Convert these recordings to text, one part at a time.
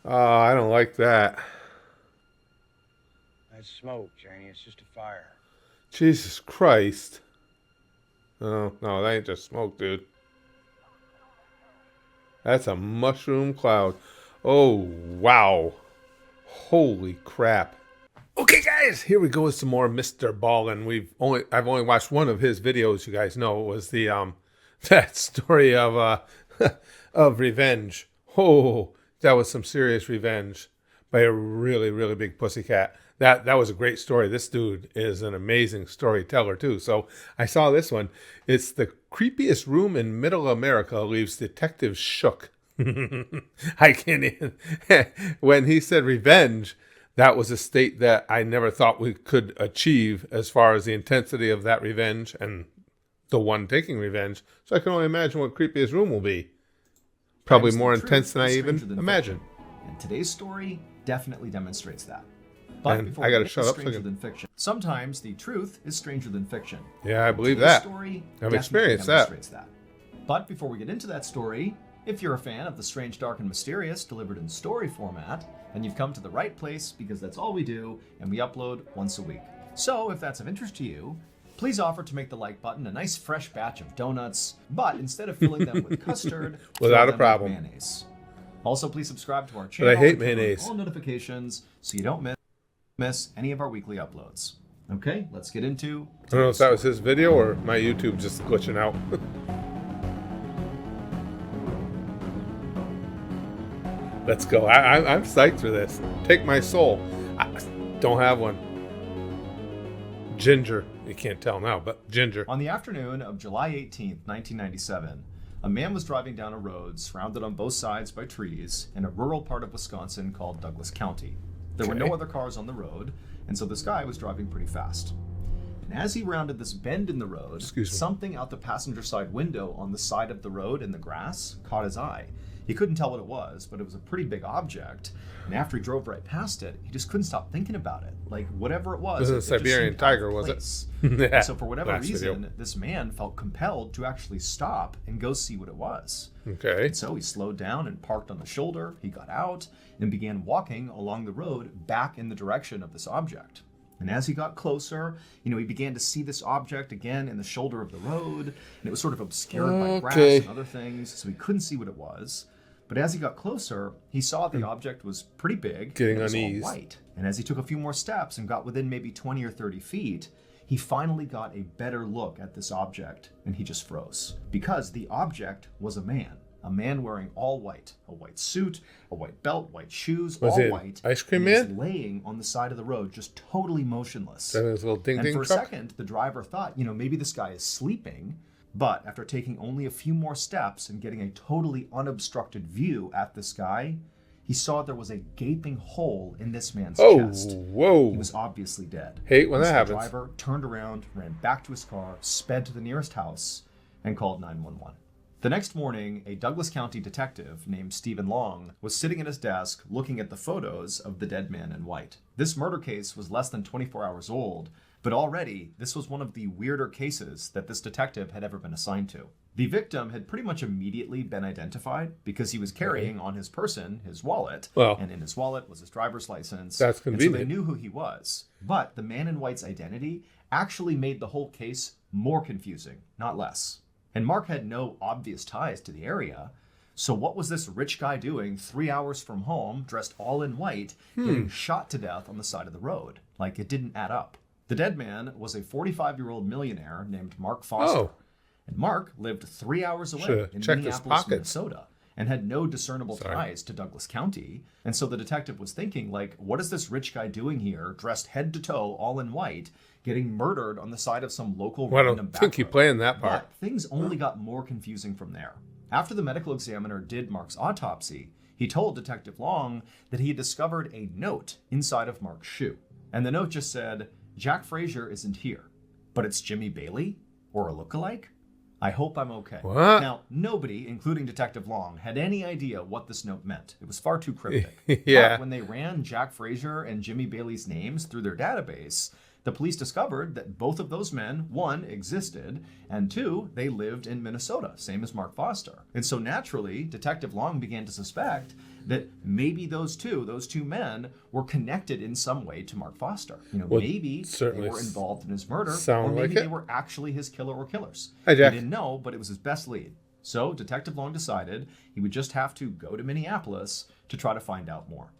I don't like that. That's smoke, Janie. It's just a fire. Jesus Christ. Oh, no, that ain't just smoke, dude. That's a mushroom cloud. Oh, wow. Holy crap. Okay, guys, here we go with some more Mr. Ballin. I've only watched one of his videos. You guys know it was the that story of of revenge. Oh, that was some serious revenge by a really really big pussycat. That was a great story. This dude is an amazing storyteller too. So I saw this one. It's the creepiest room in Middle America leaves detectives shook. I can't even. When he said revenge, that was a state that I never thought we could achieve as far as the intensity of that revenge and the one taking revenge. So I can only imagine what creepiest room will be. Probably more intense than I even imagined. And today's story definitely demonstrates that. But And before I we gotta get shut to up so I stranger can- than fiction, sometimes the truth is stranger than fiction. Yeah, I believe Today's that. story I've definitely experienced that. demonstrates that. But before we get into that story, if you're a fan of the strange, dark, and mysterious delivered in story format, then you've come to the right place because that's all we do, and we upload once a week. So if that's of interest to you, please offer to make the like button a nice fresh batch of donuts, but instead of filling them with custard, fill Without a them with problem. mayonnaise. Also, please subscribe to our channel. I hate and turn on mayonnaise. all notifications so you don't miss any of our weekly uploads. Okay, let's get into. I don't know if that was his video or my YouTube just glitching out. Let's go. I'm psyched for this. Take my soul. I don't have one. Ginger. You can't tell now, but ginger. On the afternoon of July 18th, 1997, a man was driving down a road surrounded on both sides by trees in a rural part of Wisconsin called Douglas County. There were no Okay. other cars on the road, and so this guy was driving pretty fast. And as he rounded this bend in the road, Excuse me. something out the passenger side window on the side of the road in the grass caught his eye. He couldn't tell what it was, but it was a pretty big object. And after he drove right past it, he just couldn't stop thinking about it. Like, whatever it was. This is a it just Siberian seemed out of tiger, was it? place. Yeah, And so for whatever last reason, video. this man felt compelled to actually stop and go see what it was. Okay. And so he slowed down and parked on the shoulder. He got out and began walking along the road back in the direction of this object. And as he got closer, he began to see this object again in the shoulder of the road. And it was sort of obscured by grass Okay. and other things, so he couldn't see what it was. But as he got closer, he saw the object was pretty big. Getting and it was all uneased. white. And as he took a few more steps and got within maybe 20 or 30 feet, he finally got a better look at this object, and he just froze. Because the object was a man wearing all white, a white suit, a white belt, white shoes, Was all it white. Ice Cream and he was Man? laying on the side of the road, just totally motionless. That his little ding And ding for a truck. second, the driver thought, maybe this guy is sleeping. But after taking only a few more steps and getting a totally unobstructed view at this guy, he saw there was a gaping hole in this man's Oh, chest. whoa. He was obviously dead. Hate when And that so happens. The driver turned around, ran back to his car, sped to the nearest house, and called 911. The next morning, a Douglas County detective named Stephen Long was sitting at his desk looking at the photos of the dead man in white. This murder case was less than 24 hours old, but already this was one of the weirder cases that this detective had ever been assigned to. The victim had pretty much immediately been identified because he was carrying on his person his wallet, Well, and in his wallet was his driver's license. that's And so they convenient. knew who he was. But the man in white's identity actually made the whole case more confusing, not less. And Mark had no obvious ties to the area. So what was this rich guy doing 3 hours from home, dressed all in white, getting shot to death on the side of the road? Like, it didn't add up. The dead man was a 45-year-old millionaire named Mark Foster. Oh. And Mark lived 3 hours away Should've in checked his Minneapolis, pockets. Minnesota, and had no discernible Sorry. ties to Douglas County. And so the detective was thinking, like, what is this rich guy doing here, dressed head to toe, all in white, getting murdered on the side of some local Well, I random don't back think he road? planned that part. But things only got more confusing from there. After the medical examiner did Mark's autopsy, he told Detective Long that he had discovered a note inside of Mark's shoe. And the note just said, "Jack Frazier isn't here, but it's Jimmy Bailey or a lookalike? I hope I'm okay." What? Now, nobody, including Detective Long, had any idea what this note meant. It was far too cryptic. Yeah. But when they ran Jack Frazier and Jimmy Bailey's names through their database, The police discovered that both of those men, one, existed, and two, they lived in Minnesota, same as Mark Foster. And so naturally, Detective Long began to suspect that maybe those two men were connected in some way to Mark Foster. Well, maybe they were involved in his murder, or maybe they were actually his killer or killers. Hi, Jack. He didn't know, but it was his best lead. So Detective Long decided he would just have to go to Minneapolis to try to find out more.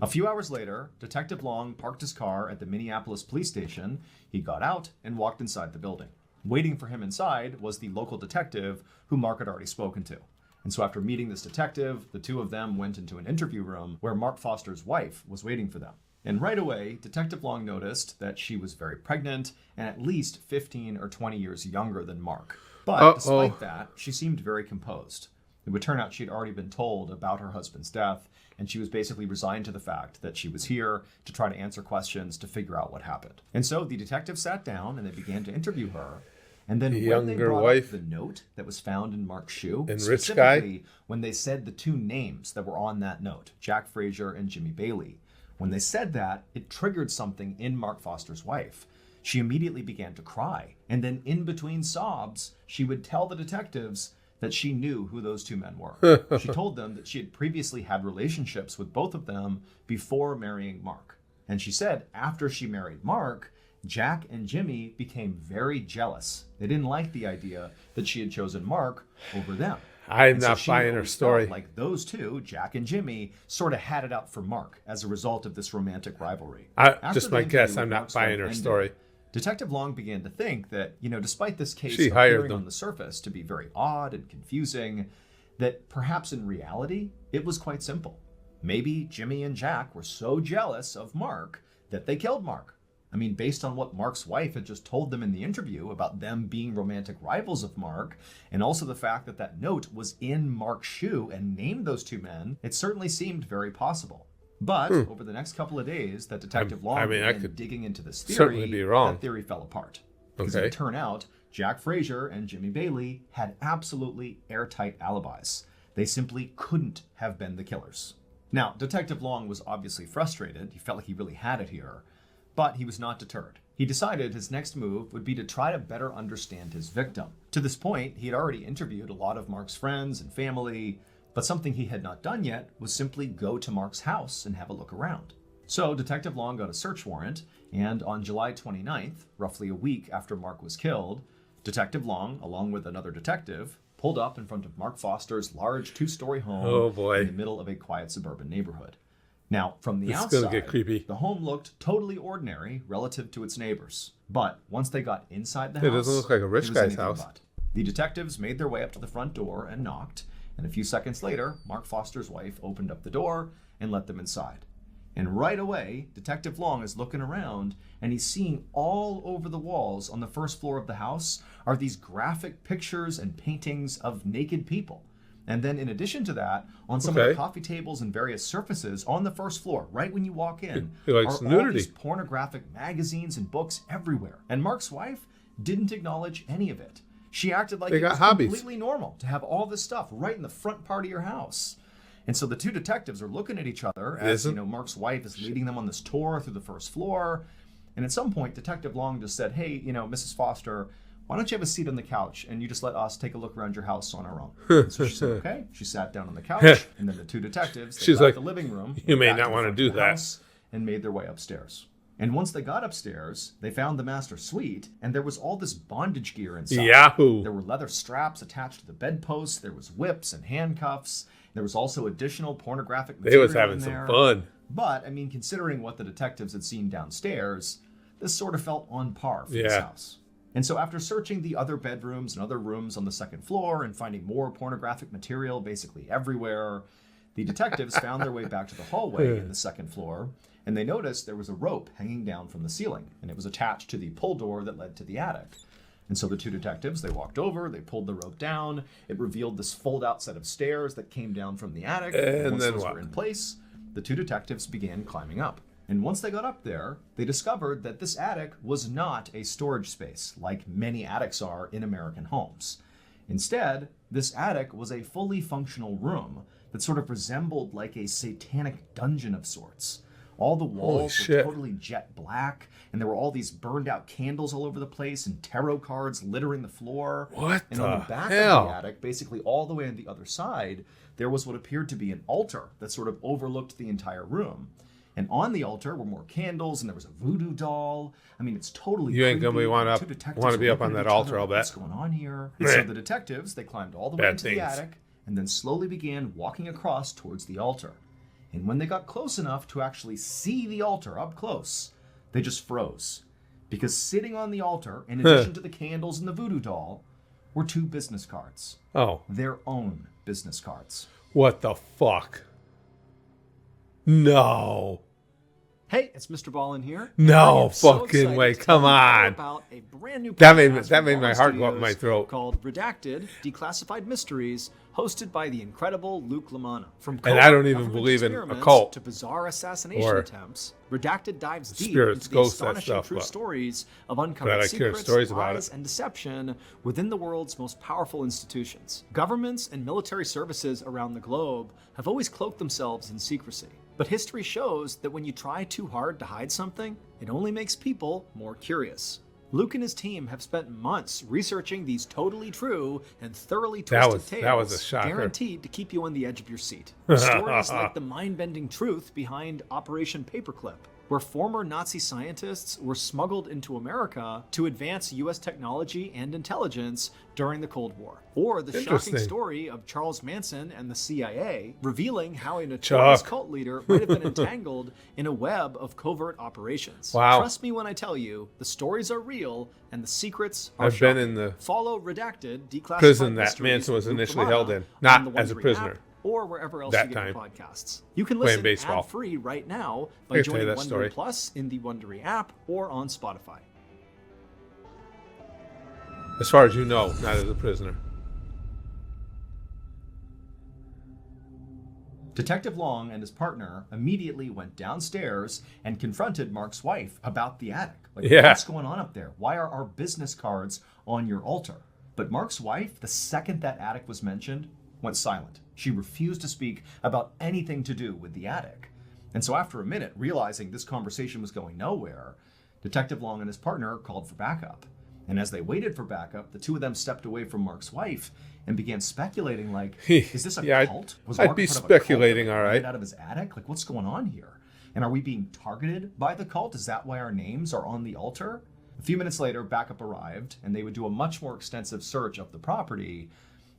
A few hours later, Detective Long parked his car at the Minneapolis police station. He got out and walked inside the building. Waiting for him inside was the local detective who Mark had already spoken to. And so after meeting this detective, the two of them went into an interview room where Mark Foster's wife was waiting for them. And right away, Detective Long noticed that she was very pregnant and at least 15 or 20 years younger than Mark. But despite that, she seemed very composed. It would turn out she'd already been told about her husband's death, and she was basically resigned to the fact that she was here to try to answer questions to figure out what happened. And so the detective sat down and they began to interview her. And then when they brought up the note that was found in Mark's shoe, and specifically when they said the two names that were on that note, Jack Frazier and Jimmy Bailey, when they said that, it triggered something in Mark Foster's wife. She immediately began to cry. And then in between sobs, she would tell the detectives that she knew who those two men were. She told them that she had previously had relationships with both of them before marrying Mark. And she said after she married Mark, Jack and Jimmy became very jealous. They didn't like the idea that she had chosen Mark over them. I'm not buying her story. Like those two, Jack and Jimmy, sort of had it out for Mark as a result of this romantic rivalry. Just my guess, I'm not buying her story. Detective Long began to think that, despite this case appearing on the surface to be very odd and confusing, that perhaps in reality, it was quite simple. Maybe Jimmy and Jack were so jealous of Mark that they killed Mark. I mean, based on what Mark's wife had just told them in the interview about them being romantic rivals of Mark, and also the fact that that note was in Mark's shoe and named those two men, it certainly seemed very possible. But over the next couple of days that Detective Long began digging into this theory, that theory fell apart. Because it would turn out Jack Frazier and Jimmy Bailey had absolutely airtight alibis. They simply couldn't have been the killers. Now, Detective Long was obviously frustrated. He felt like he really had it here. But he was not deterred. He decided his next move would be to try to better understand his victim. To this point, he had already interviewed a lot of Mark's friends and family, but something he had not done yet was simply go to Mark's house and have a look around. So Detective Long got a search warrant, and on July 29th, roughly a week after Mark was killed, Detective Long, along with another detective, pulled up in front of Mark Foster's large two-story home in the middle of a quiet suburban neighborhood. Now, from the outside, gonna get creepy. The home looked totally ordinary relative to its neighbors. But once they got inside the house, it doesn't look like a rich guy's house. The detectives made their way up to the front door and knocked, and a few seconds later, Mark Foster's wife opened up the door and let them inside. And right away, Detective Long is looking around, and he's seeing all over the walls on the first floor of the house are these graphic pictures and paintings of naked people. And then in addition to that, on some of the coffee tables and various surfaces on the first floor, right when you walk in, are all these pornographic magazines and books everywhere. And Mark's wife didn't acknowledge any of it. She acted like it was completely normal to have all this stuff right in the front part of your house. And so the two detectives are looking at each other as, Mark's wife is leading them on this tour through the first floor. And at some point, Detective Long just said, hey, Mrs. Foster, why don't you have a seat on the couch and you just let us take a look around your house on our own? So she said, okay. She sat down on the couch, and then the two detectives, they left the living room. You may not want to do that. And made their way upstairs. And once they got upstairs, they found the master suite, and there was all this bondage gear inside. Yahoo! There were leather straps attached to the bedposts. There was whips and handcuffs. There was also additional pornographic material in there. They was having some fun. But, considering what the detectives had seen downstairs, this sort of felt on par for this house. And so after searching the other bedrooms and other rooms on the second floor and finding more pornographic material basically everywhere, the detectives found their way back to the hallway in the second floor, and they noticed there was a rope hanging down from the ceiling, and it was attached to the pull door that led to the attic. And so the two detectives, they walked over, they pulled the rope down, it revealed this fold-out set of stairs that came down from the attic, and once those were in place, the two detectives began climbing up. And once they got up there, they discovered that this attic was not a storage space like many attics are in American homes. Instead, this attic was a fully functional room that sort of resembled like a satanic dungeon of sorts. All the walls were shit. totally jet black, and there were all these burned out candles all over the place and tarot cards littering the floor. What And on the the back hell? of the attic, basically all the way on the other side, there was what appeared to be an altar that sort of overlooked the entire room. And on the altar were more candles, and there was a voodoo doll. I mean, it's totally You ain't gonna creepy. be want The to two detectives be were up on looking at that each altar, other, I'll bet. What's going on here? And so the detectives, they climbed all the way Bad into the things. attic and then slowly began walking across towards the altar. And when they got close enough to actually see the altar up close, they just froze. Because sitting on the altar, in addition to the candles and the voodoo doll, were 2 business cards. Oh, Their own business cards. what the fuck? No. Hey, it's Mr. Ballin here. No I am so fucking excited way. to tell Come you all on. About a brand new That made podcast from my Ballin heart go up my Studios throat. called Redacted: Declassified Mysteries, hosted by the incredible Luke Lamana. From And I don't covert even government believe in experiments occult to bizarre assassination or attempts, Redacted dives deep spirits, into the ghosts, that astonishing stuff, true but- stories of but uncovered I like hearing secrets, stories about lies, it. and deception within the world's most powerful institutions. Governments and military services around the globe have always cloaked themselves in secrecy. But history shows that when you try too hard to hide something, it only makes people more curious. Luke and his team have spent months researching these totally true and thoroughly twisted tales, that was a shocker. guaranteed to keep you on the edge of your seat. Stories like the mind-bending truth behind Operation Paperclip, where former Nazi scientists were smuggled into America to advance U.S. technology and intelligence during the Cold War. Or the shocking Interesting. story of Charles Manson and the CIA, revealing how a notorious Chuck. cult leader might have been entangled in a web of covert operations. Wow. Trust me when I tell you, the stories are real and the secrets are I've been shocking. in the Follow Redacted, Declassified prison that Mysteries Manson was with Luke initially Lamana held in, on not the as a Wondery prisoner. app or wherever else That you get your time. podcasts. You can Playing listen baseball. ad-free right now I by can tell you joining that Wondery story. Plus in the Wondery app or on Spotify. As far as you know, not as a prisoner. Detective Long and his partner immediately went downstairs and confronted Mark's wife about the attic. Like, Yeah. what's going on up there? Why are our business cards on your altar? But Mark's wife, the second that attic was mentioned, went silent. She refused to speak about anything to do with the attic. And so after a minute, realizing this conversation was going nowhere, Detective Long and his partner called for backup. And as they waited for backup, the two of them stepped away from Mark's wife and began speculating, like, is this a Yeah, cult? I'd Mark be part of a cult speculating, that all ran right. out of his attic? Like, what's going on here? And are we being targeted by the cult? Is that why our names are on the altar? A few minutes later, backup arrived, and they would do a much more extensive search of the property.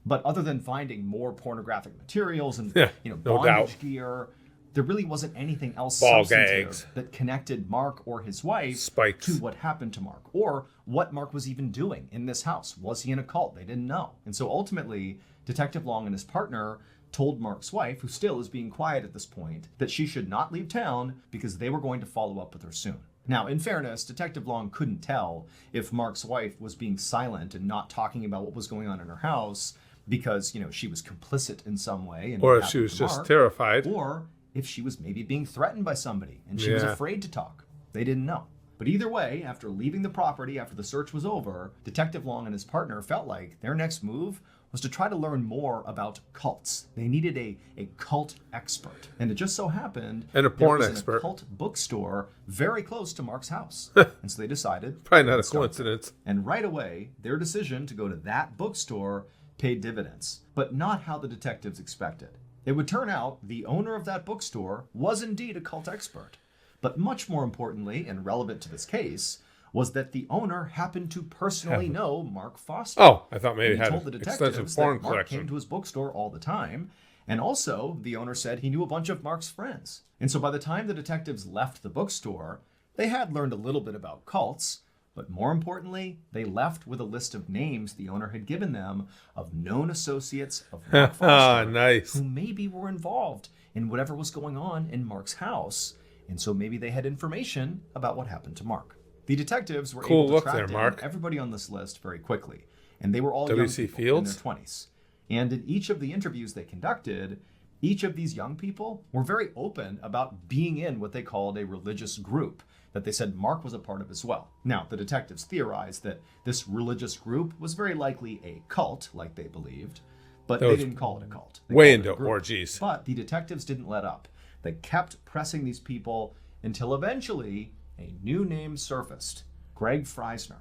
But other than finding more pornographic materials and Yeah, no no bondage doubt. gear, there really wasn't anything else Ball substantive gags. that connected Mark or his wife Spikes. to what happened to Mark, or what Mark was even doing in this house. Was he in a cult? They didn't know. And so ultimately, Detective Long and his partner told Mark's wife, who still is being quiet at this point, that she should not leave town because they were going to follow up with her soon. Now, in fairness, Detective Long couldn't tell if Mark's wife was being silent and not talking about what was going on in her house because, she was complicit in some way. And Or what if she happened was to just Mark, terrified. or if she was maybe being threatened by somebody and she was Yeah. afraid to talk. They didn't know. But either way, after leaving the property after the search was over, Detective Long and his partner felt like their next move was to try to learn more about cults. They needed a cult expert. And it just so happened And a there porn was expert. an occult bookstore very close to Mark's house. And so they decided Probably not a let's start there. coincidence. And right away, their decision to go to that bookstore paid dividends, but not how the detectives expected. It would turn out the owner of that bookstore was indeed a cult expert. But much more importantly, and relevant to this case, was that the owner happened to personally know Mark Foster. Oh, I thought maybe And he had told the an detectives extensive that porn Mark collection. came to his bookstore all the time. And also, the owner said he knew a bunch of Mark's friends. And so by the time the detectives left the bookstore, they had learned a little bit about cults, but more importantly, they left with a list of names the owner had given them of known associates of Mark Foster Nice. who maybe were involved in whatever was going on in Mark's house. And so maybe they had information about what happened to Mark. The detectives were Cool able to look track there, down Mark. everybody on this list very quickly. And they were all young W.C. people Fields? in their 20s. And in each of the interviews they conducted, each of these young people were very open about being in what they called a religious group that they said Mark was a part of as well. Now, the detectives theorized that this religious group was very likely a cult, like they believed, but they Those didn't call it a cult. They way called it a into group. orgies. But the detectives didn't let up. They kept pressing these people until eventually a new name surfaced, Greg Freisner.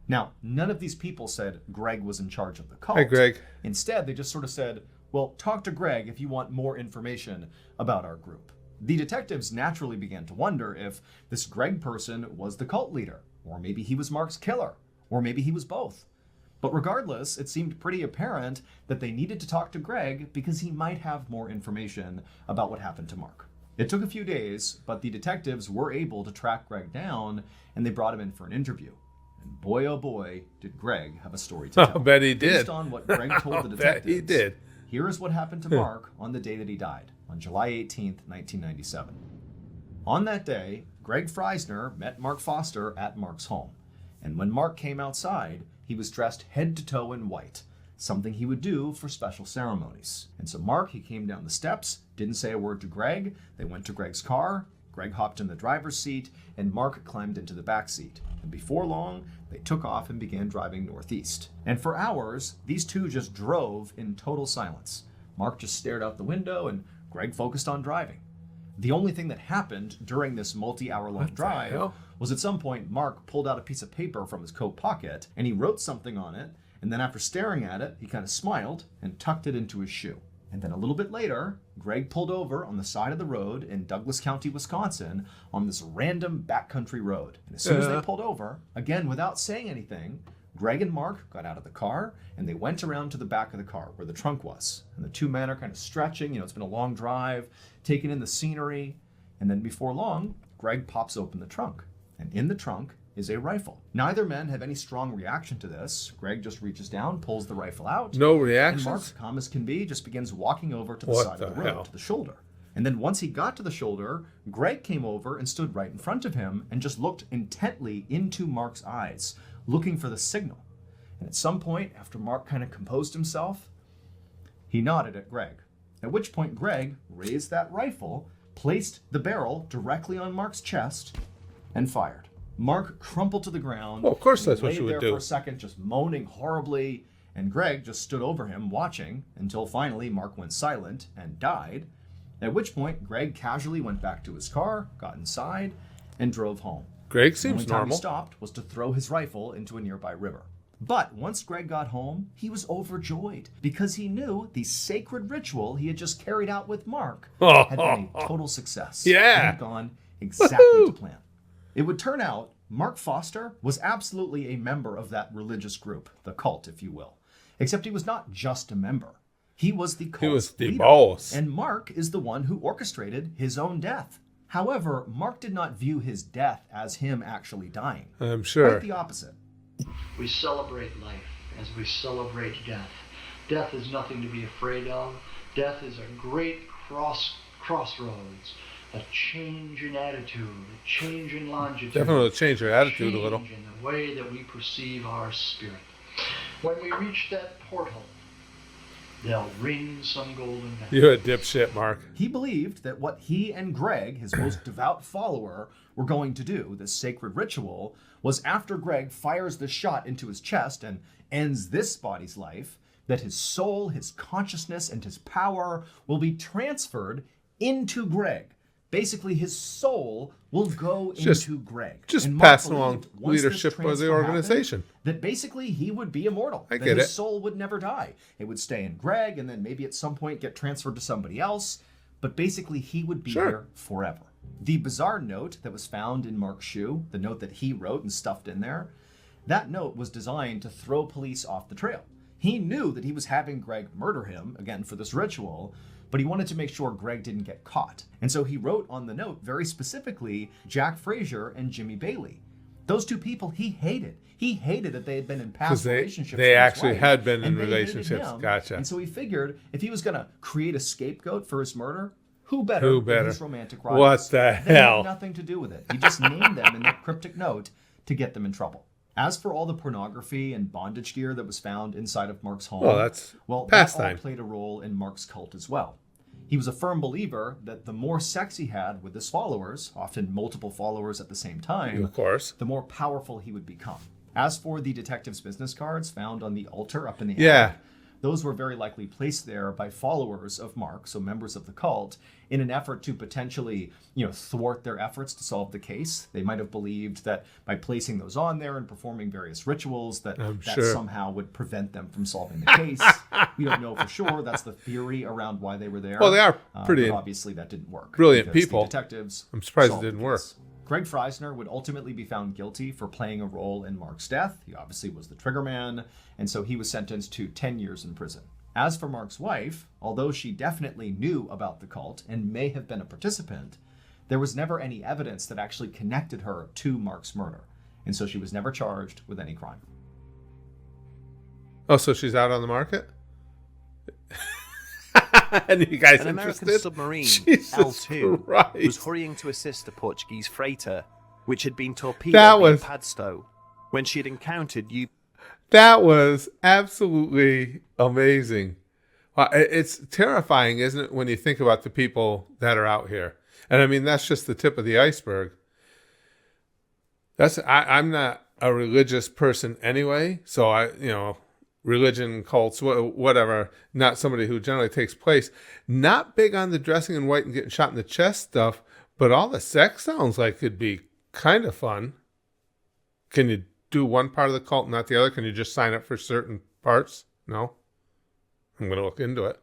Now, none of these people said Greg was in charge of the cult. Hey, Greg. Instead, they just sort of said, well, talk to Greg if you want more information about our group. The detectives naturally began to wonder if this Greg person was the cult leader, or maybe he was Mark's killer, or maybe he was both. But regardless, it seemed pretty apparent that they needed to talk to Greg because he might have more information about what happened to Mark. It took a few days, but the detectives were able to track Greg down, and they brought him in for an interview. And boy, oh boy, did Greg have a story to tell. I bet he did. Based on what Greg told the detectives, bet he did. Here is what happened to Mark on the day that he died, on July 18th, 1997. On that day, Greg Freisner met Mark Foster at Mark's home. And when Mark came outside, he was dressed head to toe in white, something he would do for special ceremonies. And so Mark, he came down the steps, didn't say a word to Greg. They went to Greg's car. Greg hopped in the driver's seat, and Mark climbed into the back seat. And before long, they took off and began driving northeast. And for hours, these two just drove in total silence. Mark just stared out the window, and Greg focused on driving. The only thing that happened during this multi-hour-long drive was at some point Mark pulled out a piece of paper from his coat pocket, and he wrote something on it, and then after staring at it, he kind of smiled and tucked it into his shoe. And then a little bit later, Greg pulled over on the side of the road in Douglas County, Wisconsin, on this random backcountry road. And as soon as they pulled over, again, without saying anything, Greg and Mark got out of the car, and they went around to the back of the car where the trunk was. And the two men are kind of stretching. It's been a long drive, taking in the scenery. And then before long, Greg pops open the trunk. And in the trunk is a rifle. Neither man have any strong reaction to this. Greg just reaches down, pulls the rifle out. No And reactions? Mark, calm as can be, just begins walking over to the What side of the the road, hell? to the shoulder. And then once he got to the shoulder, Greg came over and stood right in front of him and just looked intently into Mark's eyes, looking for the signal. And at some point, after Mark kind of composed himself, he nodded at Greg. At which point Greg raised that rifle, placed the barrel directly on Mark's chest, and fired. Mark crumpled to the ground. Well, of course and that's what lay you would there do. for a second, just moaning horribly, and Greg just stood over him watching until finally Mark went silent and died, at which point Greg casually went back to his car, got inside, and drove home. Greg The seems only time normal. he stopped was to throw his rifle into a nearby river. But once Greg got home, he was overjoyed because he knew the sacred ritual he had just carried out with Mark had been a total success. Yeah. It had gone exactly to plan. It would turn out Mark Foster was absolutely a member of that religious group, the cult, if you will. Except he was not just a member. He was the cult's He was the leader. boss. And Mark is the one who orchestrated his own death. However, Mark did not view his death as him actually dying. I'm sure. Quite the opposite. We celebrate life as we celebrate death. Death is nothing to be afraid of. Death is a great crossroads, a change in attitude, a change in longitude. Definitely change your attitude a little. Change in the way that we perceive our spirit. When we reach that portal, they'll ring some golden bell. You're a dipshit, Mark. He believed that what he and Greg, his most devout follower, were going to do, this sacred ritual, was after Greg fires the shot into his chest and ends this body's life, that his soul, his consciousness, and his power will be transferred into Greg. Basically, his soul will go into Greg. Just And Mark passing along believed once this leadership of the transfer organization. happened, that basically he would be immortal. I that get his it. soul would never die. It would stay in Greg and then maybe at some point get transferred to somebody else. But basically he would be Sure. here forever. The bizarre note that was found in Mark's shoe, the note that he wrote and stuffed in there, that note was designed to throw police off the trail. He knew that he was having Greg murder him, again, for this ritual, but he wanted to make sure Greg didn't get caught. And so he wrote on the note, very specifically, Jack Frazier and Jimmy Bailey. Those two people he hated. He hated that they had been in past relationships. they with his actually wife, had been in and they hated relationships. him. Gotcha. And so he figured if he was going to create a scapegoat for his murder, who better Who than better? his romantic What rivals? the They had hell? nothing to do with it. He just named them in that cryptic note to get them in trouble. As for all the pornography and bondage gear that was found inside of Mark's home, Well, that's that all pastime. played a role in Mark's cult as well. He was a firm believer that the more sex he had with his followers, often multiple followers at the same time, Of course. the more powerful he would become. As for the detective's business cards found on the altar up in the Yeah. attic, those were very likely placed there by followers of Mark, so members of the cult, in an effort to potentially, thwart their efforts to solve the case. They might have believed that by placing those on there and performing various rituals, that somehow would prevent them from solving the case. We don't know for sure. That's the theory around why they were there. Well, they are pretty but obviously that didn't work. brilliant because people. The detectives. I'm surprised it solved the didn't work. case. Greg Freisner would ultimately be found guilty for playing a role in Mark's death. He obviously was the trigger man, and so he was sentenced to 10 years in prison. As for Mark's wife, although she definitely knew about the cult and may have been a participant, there was never any evidence that actually connected her to Mark's murder, and so she was never charged with any crime. Oh, so she's out on the market? And you guys An interested? American submarine, Jesus L2, Christ. was hurrying to assist a Portuguese freighter, which had been torpedoed That near was- Padstow, when she had encountered That was absolutely amazing. Well, it's terrifying, isn't it, when you think about the people that are out here? And I mean, that's just the tip of the iceberg. I'm not a religious person anyway, so religion, cults, whatever, not somebody who generally takes place. Not big on the dressing in white and getting shot in the chest stuff, but all the sex sounds like it'd be kind of fun. Can you do one part of the cult and not the other? Can you just sign up for certain parts? No? I'm going to look into it.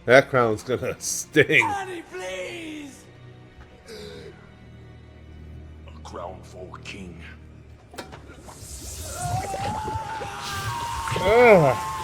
That crown's going to sting. Daddy, please! A crown for a king. Ugh.